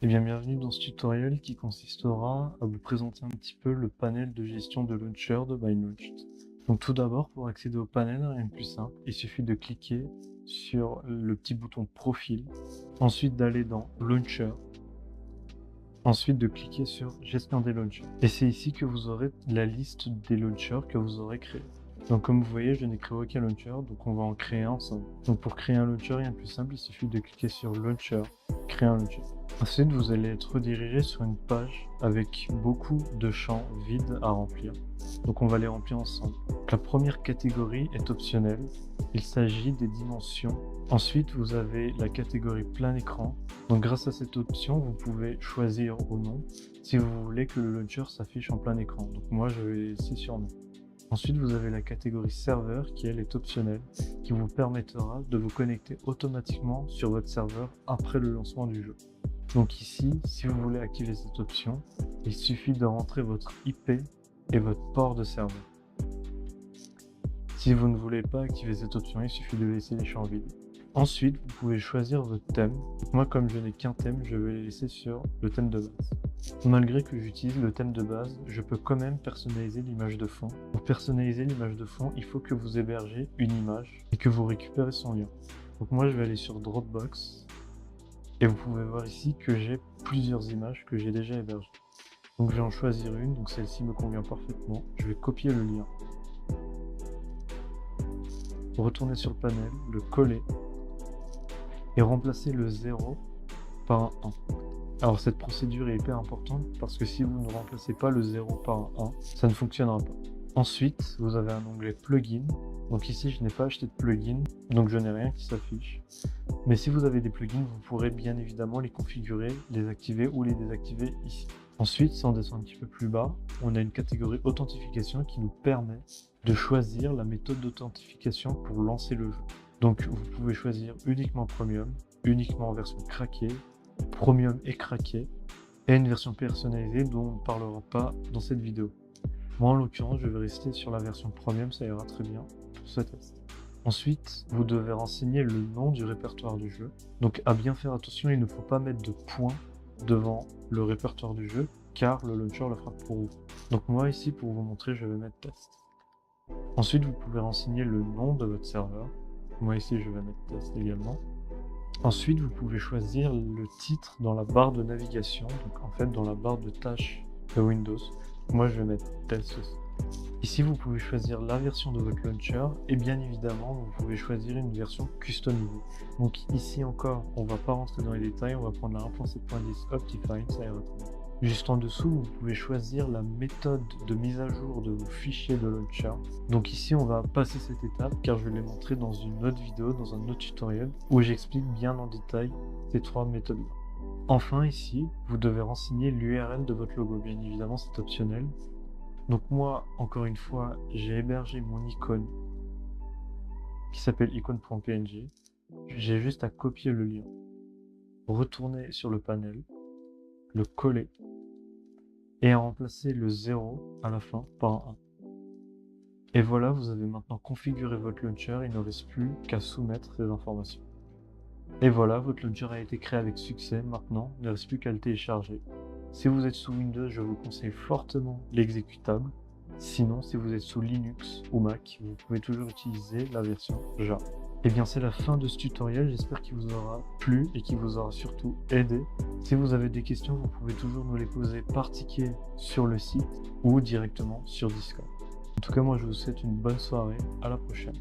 Eh bien, bienvenue dans ce tutoriel qui consistera à vous présenter un petit peu le panel de gestion de launcher de BindLaunch. Donc tout d'abord, pour accéder au panel, rien de plus simple, il suffit de cliquer sur le petit bouton profil, ensuite d'aller dans Launcher, ensuite de cliquer sur Gestion des launchers. Et c'est ici que vous aurez la liste des launchers que vous aurez créés. Donc comme vous voyez, je n'ai créé aucun launcher, donc on va en créer un ensemble. Donc pour créer un launcher, rien de plus simple, il suffit de cliquer sur Launcher, créer un launcher. Ensuite, vous allez être redirigé sur une page avec beaucoup de champs vides à remplir. Donc on va les remplir ensemble. La première catégorie est optionnelle. Il s'agit des dimensions. Ensuite, vous avez la catégorie plein écran. Donc grâce à cette option, vous pouvez choisir ou non si vous voulez que le launcher s'affiche en plein écran. Donc moi, je vais laisser sur non. Ensuite, vous avez la catégorie serveur qui, elle, est optionnelle, qui vous permettra de vous connecter automatiquement sur votre serveur après le lancement du jeu. Donc ici, si vous voulez activer cette option, il suffit de rentrer votre IP et votre port de serveur. Si vous ne voulez pas activer cette option, il suffit de laisser les champs vides. Ensuite, vous pouvez choisir votre thème. Donc moi, comme je n'ai qu'un thème, je vais les laisser sur le thème de base. Malgré que j'utilise le thème de base, je peux quand même personnaliser l'image de fond. Pour personnaliser l'image de fond, il faut que vous hébergez une image et que vous récupérez son lien. Donc moi, je vais aller sur Dropbox et vous pouvez voir ici que j'ai plusieurs images que j'ai déjà hébergées. Donc je vais en choisir une, donc celle-ci me convient parfaitement. Je vais copier le lien, retourner sur le panel, le coller et remplacer le 0 par un 1. Alors cette procédure est hyper importante parce que si vous ne remplacez pas le 0 par un 1, ça ne fonctionnera pas. Ensuite, vous avez un onglet plugin. Donc ici, je n'ai pas acheté de plugin, donc je n'ai rien qui s'affiche. Mais si vous avez des plugins, vous pourrez bien évidemment les configurer, les activer ou les désactiver ici. Ensuite, si on descend un petit peu plus bas, on a une catégorie authentification qui nous permet de choisir la méthode d'authentification pour lancer le jeu. Donc vous pouvez choisir uniquement Premium, uniquement en version craquée, Premium et craqué, et une version personnalisée dont on ne parlera pas dans cette vidéo. Moi en l'occurrence, je vais rester sur la version Premium, ça ira très bien pour ce test. Ensuite, vous devez renseigner le nom du répertoire du jeu. Donc à bien faire attention, il ne faut pas mettre de points devant le répertoire du jeu, car le launcher le fera pour vous. Donc moi ici, pour vous montrer, je vais mettre test. Ensuite, vous pouvez renseigner le nom de votre serveur. Moi ici, je vais mettre test également. Ensuite, vous pouvez choisir le titre dans la barre de navigation, donc en fait dans la barre de tâches de Windows. Moi, je vais mettre test aussi. Ici, vous pouvez choisir la version de votre launcher et bien évidemment, vous pouvez choisir une version customisée. Donc ici encore, on ne va pas rentrer dans les détails, on va prendre la 1.7.10 Optifine, ça ira très bien. Juste en dessous, vous pouvez choisir la méthode de mise à jour de vos fichiers de launcher. Donc ici, on va passer cette étape car je vais les montrer dans une autre vidéo, dans un autre tutoriel où j'explique bien en détail ces trois méthodes-là. Enfin ici, vous devez renseigner l'URL de votre logo. Bien évidemment, c'est optionnel. Donc moi, encore une fois, j'ai hébergé mon icône qui s'appelle icône.png. J'ai juste à copier le lien, retourner sur le panel, le coller et à remplacer le 0 à la fin par un 1. Et voilà, vous avez maintenant configuré votre launcher, il ne reste plus qu'à soumettre ces informations. Et voilà, votre launcher a été créé avec succès, maintenant, il ne reste plus qu'à le télécharger. Si vous êtes sous Windows, je vous conseille fortement l'exécutable. Sinon, si vous êtes sous Linux ou Mac, vous pouvez toujours utiliser la version Java. Et bien c'est la fin de ce tutoriel, j'espère qu'il vous aura plu et qu'il vous aura surtout aidé. Si vous avez des questions, vous pouvez toujours nous les poser par ticket sur le site ou directement sur Discord. En tout cas, moi je vous souhaite une bonne soirée, à la prochaine.